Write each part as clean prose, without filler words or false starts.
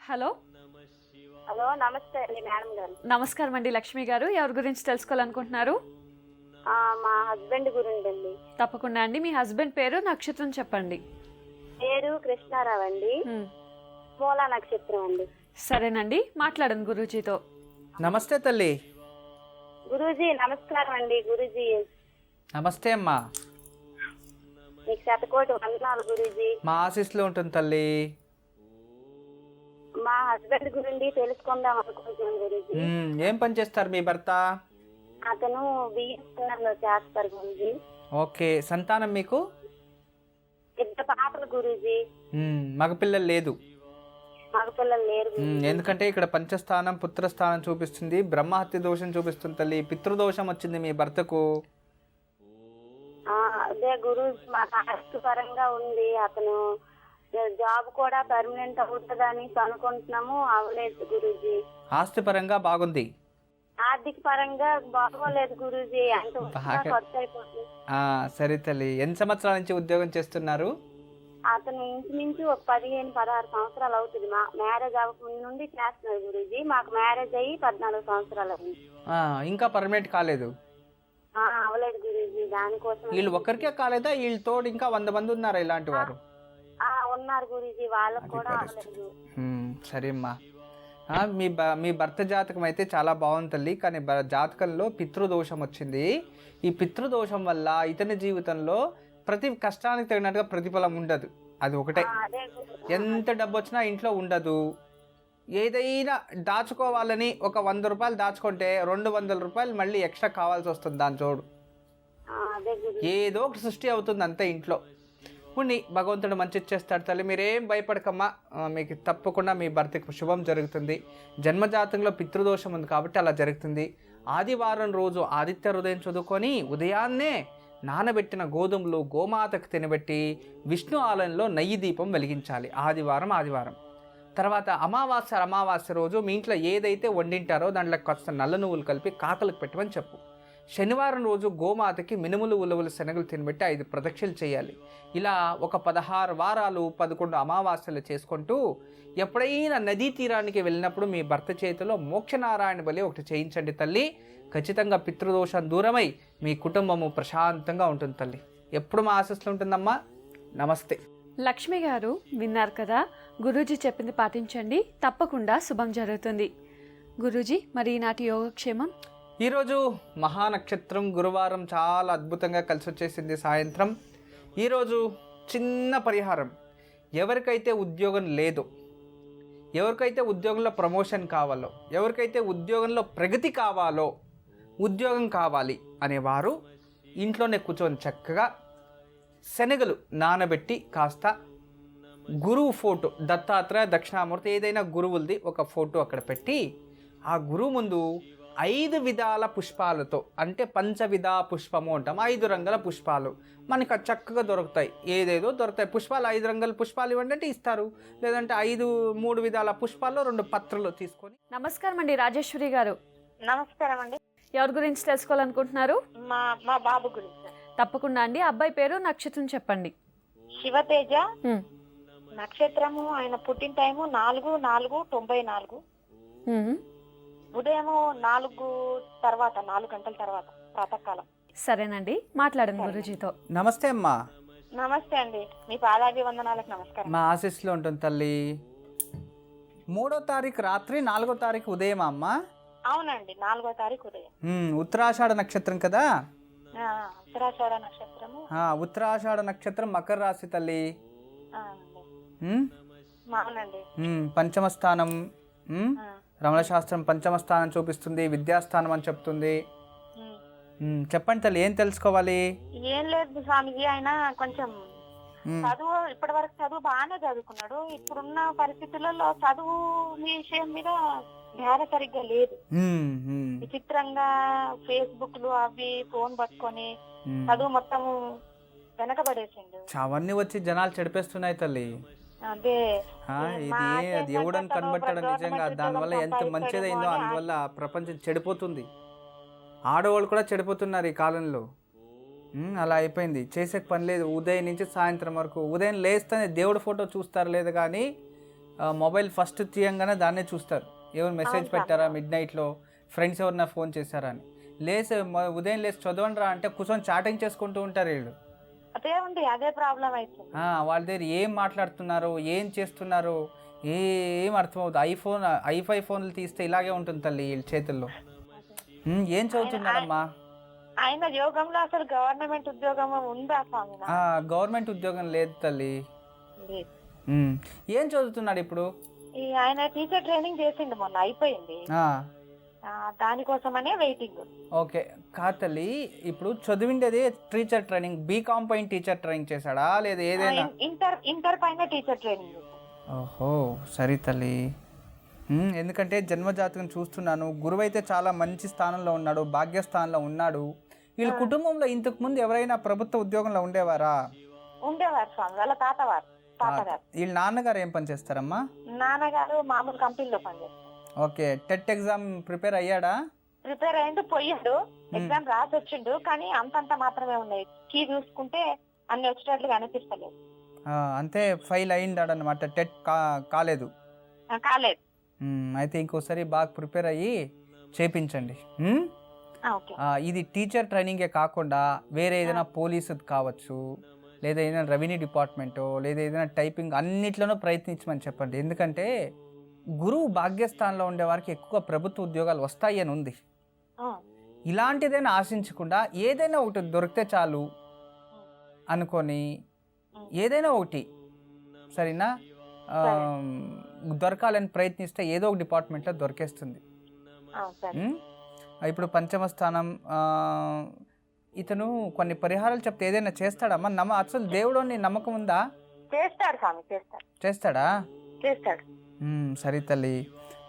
Hello. Hello, నమస్తే అండి madam గారు. నమస్కారం అండి లక్ష్మి గారు. ఎవరి గురించి తెలుసుకోవాలనుకుంటున్నారు? మా హస్బెండ్ గురించి అండి. తప్పకుండా అండి. మీ హస్బెండ్ పేరు, నక్షత్రం చెప్పండి. పేరు కృష్ణారావు అండి. మూలా నక్షత్రం అండి. సరేనండి, మాట్లాడండి గురూజీతో. నమస్తే తల్లి. గురూజీ నమస్కారం అండి. గురూజీ నమస్తే అమ్మా. మీకు శతకోటి వందనాలు గురూజీ. మా ఆశీస్సులో ఉంటుంది తల్లి. మా హస్బెండ్ గురించి తెలుసుకుందాం అనుకుంటున్నాం గురూజీ. ఏం పని చేస్తారు మీ భర్త? అతను బిఎస్ఎన్ఎల్ చేస్తారు గురూజీ. ఓకే. సంతానం మీకు? ఇద్దరు పాపలు గురూజీ. మగపిల్లలు లేదు? మగపిల్లలు లేరు. ఎందుకంటే ఇక్కడ పంచస్థానం పుత్రస్థానం చూపిస్తుంది, బ్రహ్మహత్య దోషం చూపిస్తుంది తల్లి. పితృదోషం వచ్చింది మీ భర్తకు. అదే గురూజీ, మాకు ఆస్తి పరంగా ఉంది. అతను జాబ్ కూడా పర్మనెంట్ అవుతుందని అనుకుంటున్నాము, అవ్వలేదు గురూజీ. ఆస్తి పరంగా బాగుంది, ఆర్థిక పరంగా బాగోలేదు గురూజీ. అంటే ఖర్చు అయిపోతుంది. సరే తల్లి. ఎన్ని సంవత్సరాల నుంచి ఉద్యోగం చేస్తున్నారు? అతను ఇంచుమించు ఒక 15-16 సంవత్సరాలు అవుతుంది. మా మ్యారేజ్ అవ్వక నుండి చేస్తున్నారు గురూజీ. మాకు మ్యారేజ్ అయ్యి 14 సంవత్సరాలు అయింది. ఇంకా పర్మనెంట్ కాలేదు? అవ్వలేదు గురూజీ. దానికోసం వీళ్ళు ఒక్కరికే కాలేదా? వీళ్ళు తోడు ఇంకా 100 మంది ఉన్నారా ఇలాంటి వారు? ఉన్నారు గురూజీ, వాళ్ళకు కూడా అవ్వలేదు. సరే అమ్మా. మీ భర్త జాతకం అయితే చాలా బాగుంది తల్లి. కానీ జాతకంలో పితృదోషం వచ్చింది. ఈ పితృదోషం వల్ల ఇతని జీవితంలో ప్రతి కష్టానికి తగినట్టుగా ప్రతిఫలం ఉండదు. అది ఒకటే. ఎంత డబ్బు వచ్చినా ఇంట్లో ఉండదు. ఏదైనా దాచుకోవాలని ఒక 100 రూపాయలు దాచుకుంటే 200 రూపాయలు మళ్ళీ ఎక్స్ట్రా కావాల్సి వస్తుంది. దాని చోడు ఏదో ఒక సృష్టి అవుతుంది అంతే ఇంట్లో. ఉండి భగవంతుడు మంచి ఇచ్చేస్తాడు తల్లి. మీరేం భయపడకమ్మా. మీకు తప్పకుండా మీ భర్తకి శుభం జరుగుతుంది. జన్మజాతంలో పితృదోషం ఉంది కాబట్టి అలా జరుగుతుంది. ఆదివారం రోజు ఆదిత్య హృదయం చదువుకొని ఉదయాన్నే నానబెట్టిన గోధుమలు గోమాతకు తినబెట్టి విష్ణు ఆలయంలో నెయ్యి దీపం వెలిగించాలి. ఆదివారం తర్వాత అమావాస్య రోజు మీ ఇంట్లో ఏదైతే వండింటారో దాంట్లో కాస్త నల్ల నువ్వులు కలిపి కాకలకు పెట్టమని చెప్పు. శనివారం రోజు గోమాతకి మినుములు ఉలవలు శనగలు తినబెట్టి 5 ప్రదక్షిణలు చేయాలి. ఇలా ఒక 16 వారాలు 11 అమావాస్యలు చేసుకుంటూ ఎప్పుడైనా నదీ తీరానికి వెళ్ళినప్పుడు మీ భర్త చేతిలో మోక్షనారాయణ బలి ఒకటి చేయించండి తల్లి. ఖచ్చితంగా పితృదోషం దూరమై మీ కుటుంబము ప్రశాంతంగా ఉంటుంది తల్లి. ఎప్పుడు మా ఆశీస్సులు ఉంటుందమ్మా. నమస్తే. లక్ష్మి గారు విన్నారు కదా, గురూజీ చెప్పింది పాటించండి, తప్పకుండా శుభం జరుగుతుంది. గురూజీ, మరి ఈనాటి యోగక్షేమం? ఈరోజు మహానక్షత్రం గురువారం చాలా అద్భుతంగా కలిసి వచ్చేసింది సాయంత్రం. ఈరోజు చిన్న పరిహారం. ఎవరికైతే ఉద్యోగం లేదో, ఎవరికైతే ఉద్యోగంలో ప్రమోషన్ కావాలో, ఎవరికైతే ఉద్యోగంలో ప్రగతి కావాలో, ఉద్యోగం కావాలి అనేవారు ఇంట్లోనే కూర్చొని చక్కగా శనగలు నానబెట్టి కాస్త గురువు ఫోటో, దత్తాత్రేయ దక్షిణామూర్తి ఏదైనా గురువులది ఒక ఫోటో అక్కడ పెట్టి ఆ గురువు ముందు 5 విధాల పుష్పాలతో, అంటే పంచవిధా పుష్పము అంటాం, 5 రంగుల పుష్పాలు మనకు చక్కగా దొరుకుతాయి. ఏదేదో దొరుకుతాయి పుష్పాలు. 5 రంగుల పుష్పాలు ఇవ్వండి అంటే ఇస్తారు. లేదంటే 3 విధాల పుష్పాలు 2 పత్రలు తీసుకొని. నమస్కారం అండి రాజేశ్వరి గారు. నమస్కారం అండి. ఎవరి గురించి తెలుసుకోవాలనుకుంటున్నారు? మా బాబు గురించి. తప్పకుండా అండి. అబ్బాయి పేరు, నక్షత్రం చెప్పండి. శివతేజ. నక్షత్రము, ఆయన పుట్టిన టైము 4/4/94. ఉదయం 4 గంటల తర్వాత ప్రాతకాలం. సరేనండి, మాట్లాడండి గురూజీతో. నమస్తే అమ్మా. నమస్తే అండి. మీ పాదాభివందనాలకు నమస్కారం. మా ఆశీస్సులో ఉంటుంది తల్లి. 3వ తారీఖు రాత్రి 4వ తారీఖు ఉదయం అమ్మా? అవునండి, 4వ తారీఖు ఉదయం. ఉత్తరాషాఢ నక్షత్రం కదా? ఉత్తరాషాఢ నక్షత్రము. ఉత్తరాషాఢ నక్షత్రం మకర రాశి తల్లి. అవునండి. పంచమ స్థానం. రమణ శాస్త్రం పంచమ స్థానం చూపిస్తుంది, విద్యాస్థానం అని చెప్తుంది. చెప్పండి తల్లి, ఏం తెలుసుకోవాలి? ఏం లేదు స్వామిజీ, ఆయన కొంచెం చదువు ఇప్పటి వరకు చదువు బాగానే చదువుకున్నాడు. ఇప్పుడున్న పరిస్థితులలో చదువు విషయం మీద ధ్యాన సరిగ్గా లేదు. విచిత్రంగా ఫేస్బుక్లు అవి ఫోన్ పట్టుకొని చదువు మొత్తం వెనకబడేసిండు. అవన్నీ వచ్చి జనాలు చెడిపేస్తున్నాయి తల్లి. అదే దేవుడని కనబట్టాడు నిజంగా. దానివల్ల ఎంత మంచిదైందో అందువల్ల ప్రపంచం చెడిపోతుంది. ఆడవాళ్ళు కూడా చెడిపోతున్నారు ఈ కాలంలో. అలా అయిపోయింది. చేసే పని లేదు. ఉదయం నుంచి సాయంత్రం వరకు. ఉదయం లేస్తేనే దేవుడి ఫోటో చూస్తారు లేదు కానీ మొబైల్ ఫస్ట్ తీయంగానే దాన్నే చూస్తారు, ఎవరు మెసేజ్ అవును పెట్టారా స్వామి. మిడ్ నైట్లో, ఫ్రెండ్స్ ఎవరన్నా ఫోన్ చేశారా అని. ఉదయం లేసి చదవండి రా అంటే కూర్చొని చాటింగ్ చేసుకుంటూ ఉంటారు వీళ్ళు. అదే ఉంది, అదే ప్రాబ్లం అవుతుంది. వాళ్ళ దగ్గర ఏం మాట్లాడుతున్నారో ఏం చేస్తున్నారో ఏం అర్థమవుతుంది. ఐఫై ఫోన్లు తీస్తే ఇలాగే ఉంటుంది తల్లి వీళ్ళ చేతుల్లో. ఏం చదువుతున్నారమ్మా? ఆయన యోగంలో అసలు గవర్నమెంట్ ఉద్యోగం ఉందా స్వామి? గవర్నమెంట్ ఉద్యోగం లేదు తల్లి. లేదు. ఏం చదువుతున్నాడు ఇప్పుడు? ఆయన టీచర్ ట్రైనింగ్ చేసిండు, మొన్న అయిపోయింది. దానికోసమనే వెయిటింగ్. ఓకే కాదు తల్లి, ఇప్పుడు చదివిండేది టీచర్ ట్రైనింగ్, బీకామ్ పైన టీచర్ ట్రైనింగ్ చేశాడా లేదా ఏదైనా? ఇంటర్ పైన టీచర్ ట్రైనింగ్. ఓహో సరే తల్లి. ఎందుకంటే జన్మజాతకం చూస్తున్నాను, గురువు అయితే చాలా మంచి స్థానంలో ఉన్నాడు, భాగ్యస్థానంలో ఉన్నాడు. వీళ్ళ కుటుంబంలో ఇంతకు ముందు ఎవరైనా ప్రభుత్వ ఉద్యోగంలో ఉండేవారా? ఉండేవారు స్వామి, వాళ్ళ తాతగారు. వీళ్ళ నాన్నగారు ఏం పని చేస్తారమ్మా? నాన్నగారు మామూలు కంపెనీలో పనిచేస్తారు. ఓకే, టెట్ ఎగ్జామ్ ప్రిపేర్ అయ్యాడా? ప్రిపేర్ అయ్యిండు, పోయిండు, ఎగ్జామ్ రాసి వచ్చిండు, కానీ అంతంత మాత్రమే ఉన్నాయి. కీ చూసుకుంటే అన్ని వచ్చేటట్లుగా అనిపిస్తలేదు. అంతే, ఫెయిల్ అయ్యిండాడనమాట, టెట్ కాలేదు. కాలేదు. అయితే ఇంకోసారి బాగా ప్రిపేర్ అయ్యి చేపించండి. ఇది టీచర్ ట్రైనింగే కాకుండా వేరే ఏదైనా పోలీసు కావచ్చు, లేదా ఏదైనా రెవెన్యూ డిపార్ట్మెంటో, లేదా ఏదైనా టైపింగ్, అన్నిట్లోనూ ప్రయత్నించమని చెప్పండి. ఎందుకంటే గురువు భాగ్యస్థానంలో ఉండే వారికి ఎక్కువ ప్రభుత్వ ఉద్యోగాలు వస్తాయి అని ఉంది. ఇలాంటిదైనా ఆశించకుండా ఏదైనా ఒకటి దొరికితే చాలు అనుకొని ఏదైనా ఒకటి సరేనా దొరకాలని ప్రయత్నిస్తే ఏదో ఒక డిపార్ట్మెంట్లో దొరికేస్తుంది. ఇప్పుడు పంచమ స్థానం, ఇతను కొన్ని పరిహారాలు చెప్తే ఏదైనా చేస్తాడమ్మా? అసలు దేవుడు నమ్మకం ఉందా? చేస్తాడు స్వామి, చేస్తాడా? చేస్తాడు. సరే తల్లి,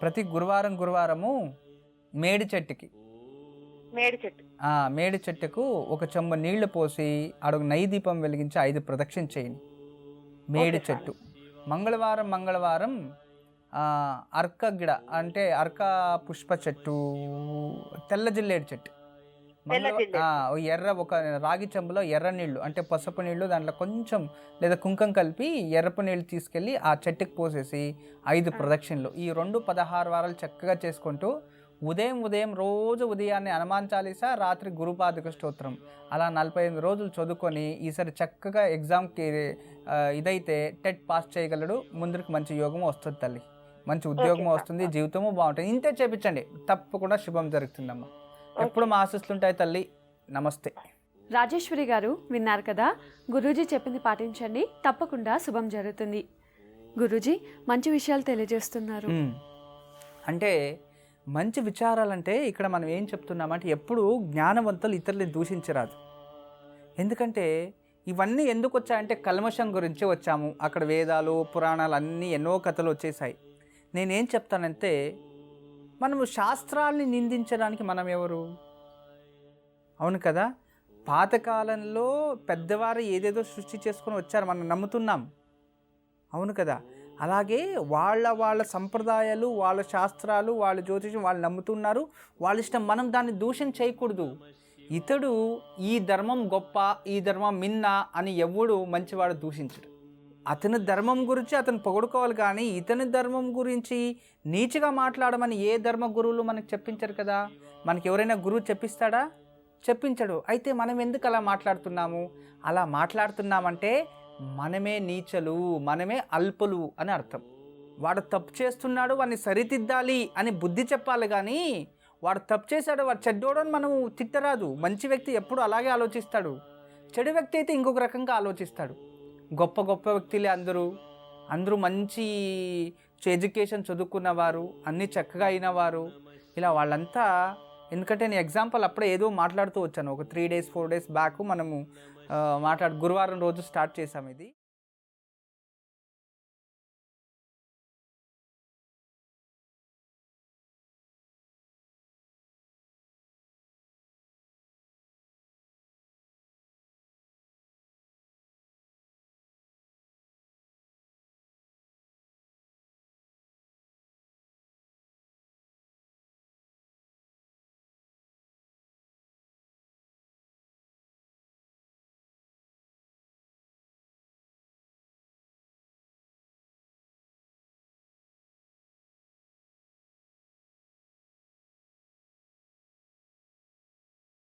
ప్రతి గురువారము మేడి చెట్టుకు ఒక చెంబు నీళ్లు పోసి అడుగు నెయ్యి దీపం వెలిగించి 5 ప్రదక్షిణ చేయండి. మేడి చెట్టు. మంగళవారం అర్క గిడ అంటే అర్క పుష్ప చెట్టు, తెల్ల జిల్లేడు చెట్టు, ఒక రాగి చెంబులో ఎర్ర నీళ్లు అంటే పసుపు నీళ్లు, దాంట్లో కొంచెం లేదా కుంకం కలిపి ఎర్రపు నీళ్ళు తీసుకెళ్ళి ఆ చెట్టుకు పోసేసి 5 ప్రదక్షిణలు. ఈ 16 వారాలు చక్కగా చేసుకుంటూ ఉదయం రోజు ఉదయాన్నే హనుమాన్ చాలీసా, రాత్రి గురుపాదుక స్తోత్రం, అలా 45 రోజులు చదువుకొని ఈసారి చక్కగా ఎగ్జామ్కి ఇదైతే టెట్ పాస్ చేయగలడు. ముందుకు మంచి యోగం వస్తుంది తల్లి, మంచి ఉద్యోగం వస్తుంది, జీవితము బాగుంటుంది. ఇంతే చేపించండి, తప్పకుండా శుభం జరుగుతుందమ్మా. ఎప్పుడు మా ఆశీస్సులుంటాయి తల్లి. నమస్తే. రాజేశ్వరి గారు విన్నారు కదా, గురూజీ చెప్పింది పాటించండి, తప్పకుండా శుభం జరుగుతుంది. గురూజీ మంచి విషయాలు తెలియజేస్తున్నారు. అంటే మంచి విచారాలంటే ఇక్కడ మనం ఏం చెప్తున్నామంటే ఎప్పుడు జ్ఞానవంతులు ఇతరులని దూషించరాదు. ఎందుకంటే ఇవన్నీ ఎందుకు వచ్చాయంటే కల్మషం గురించి వచ్చాము. అక్కడ వేదాలు పురాణాలు అన్నీ ఎన్నో కథలు వచ్చేసాయి. నేనేం చెప్తానంటే మనము శాస్త్రాల్ని నిందించడానికి మనం ఎవరు? అవును కదా, పాతకాలంలో పెద్దవారు ఏదేదో సృష్టి చేసుకొని వచ్చారు, మనం నమ్ముతున్నాం. అవును కదా, అలాగే వాళ్ళ సంప్రదాయాలు, వాళ్ళ శాస్త్రాలు, వాళ్ళ జ్యోతిషం వాళ్ళు నమ్ముతున్నారు, వాళ్ళ ఇష్టం. మనం దాన్ని దూషణ చేయకూడదు. ఇతడు ఈ ధర్మం గొప్ప, ఈ ధర్మం మిన్న అని ఎవడు మంచివాడు దూషించడు. అతని ధర్మం గురించి అతను పొగడుకోవాలి, కానీ ఇతని ధర్మం గురించి నీచిగా మాట్లాడమని ఏ ధర్మ గురువులు మనకు చెప్పించరు కదా. మనకి ఎవరైనా గురువు చెప్పిస్తాడా? చెప్పించడు. అయితే మనం ఎందుకు అలా మాట్లాడుతున్నాము? అలా మాట్లాడుతున్నామంటే మనమే నీచలు, మనమే అల్పులు అని అర్థం. వాడు తప్పు చేస్తున్నాడు, వాడిని సరిదిద్దాలి అని బుద్ధి చెప్పాలి, కానీ వాడు తప్పు చేశాడు, వాడు చెడ్డోడు అని మనం తిట్టరాదు. మంచి వ్యక్తి ఎప్పుడు అలాగే ఆలోచిస్తాడు, చెడు వ్యక్తి అయితే ఇంకొక రకంగా ఆలోచిస్తాడు. గొప్ప వ్యక్తులే అందరూ మంచి ఎడ్యుకేషన్ చదువుకున్నవారు, అన్నీ చక్కగా అయినవారు, ఇలా వాళ్ళంతా. ఎందుకంటే నేను ఎగ్జాంపుల్ అప్పుడే ఏదో మాట్లాడుతూ వచ్చాను, ఒక 3 days 4 days బ్యాక్ మనము గురువారం రోజు స్టార్ట్ చేసాము ఇది.